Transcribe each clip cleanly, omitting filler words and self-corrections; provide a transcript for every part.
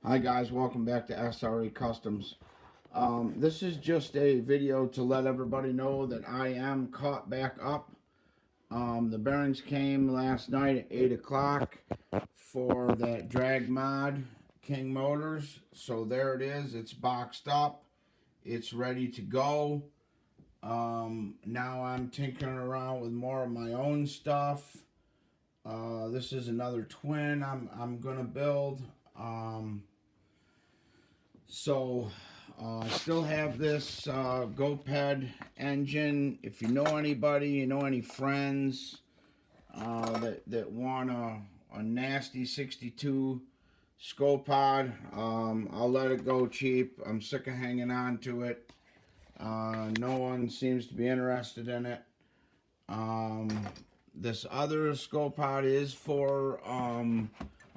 Hi guys, welcome back to SRE Customs. This is just a video to let everybody know that I am caught back up. The bearings came last night at 8 o'clock for that drag mod King Motors. So there it is, it's boxed up, it's ready to go. Now I'm tinkering around with more of my own stuff. This is another twin I'm gonna build. I still have this GoPed engine. If you know anybody, you know any friends that want a nasty 62 skopod, I'll let it go cheap. I'm sick of hanging on to it. No one seems to be interested in it. This other skopod is for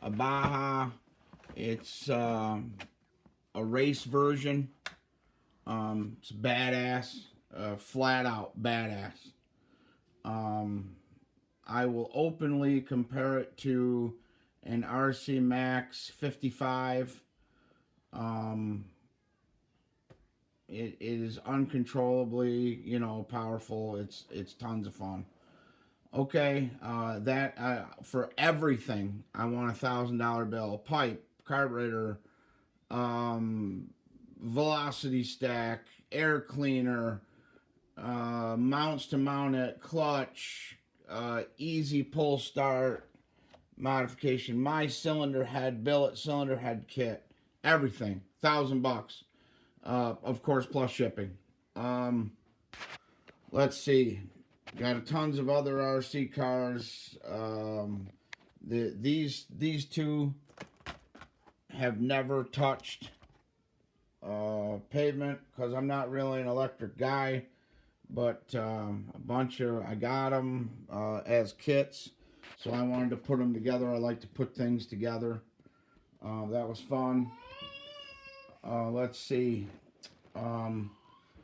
a baja. It's a race version. It's badass, flat out badass. I will openly compare it to an RC Max 55. It is uncontrollably, powerful. It's tons of fun. Okay, for everything, I want $1,000 bill, pipe, carburetor, velocity stack, air cleaner, mounts to mount it, clutch, easy pull start modification, my cylinder head, billet cylinder head kit, everything, $1,000. Of course, plus shipping. Let's see. Got tons of other RC cars. These two have never touched pavement because I'm not really an electric guy, but I got them as kits, so I wanted to put them together. I like to put things together. That was fun. Let's see.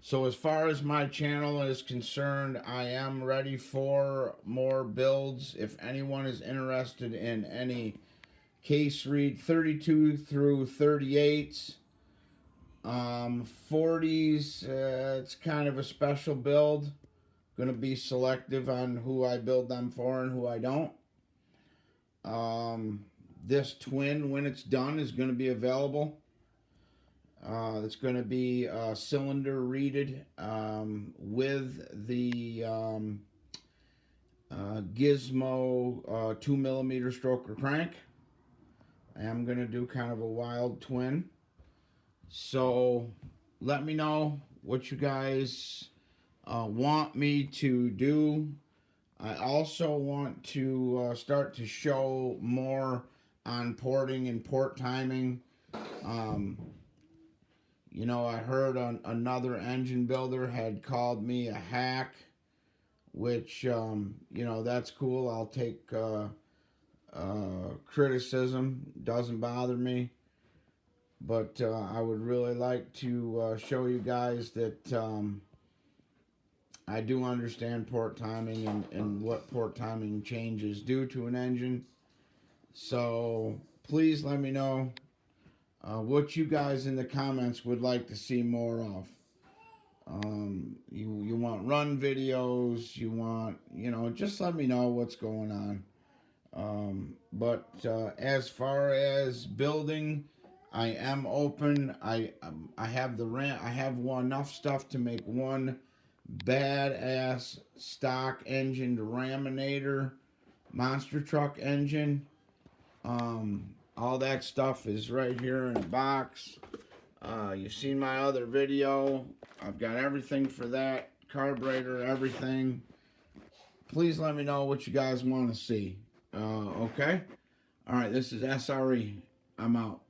So as far as my channel is concerned, I am ready for more builds. If anyone is interested in any case read 32 through 38s, 40s, it's kind of a special build. Going to be selective on who I build them for and who I don't. This twin, when it's done, is going to be available. It's going to be cylinder reeded with the Gizmo 2mm stroker crank. I am going to do kind of a wild twin. So let me know what you guys want me to do. I also want to start to show more on porting and port timing. I heard another engine builder had called me a hack, which, that's cool. I'll take criticism. Doesn't bother me. But I would really like to show you guys that I do understand port timing and what port timing changes do to an engine. So please let me know what you guys in the comments would like to see more of. You want run videos, you want, just let me know what's going on. But as far as building, I am open. I have enough stuff to make one badass stock engined Raminator monster truck engine. All that stuff is right here in a box. You've seen my other video. I've got everything for that. Carburetor, everything. Please let me know what you guys want to see. Okay? Alright, this is SRE. I'm out.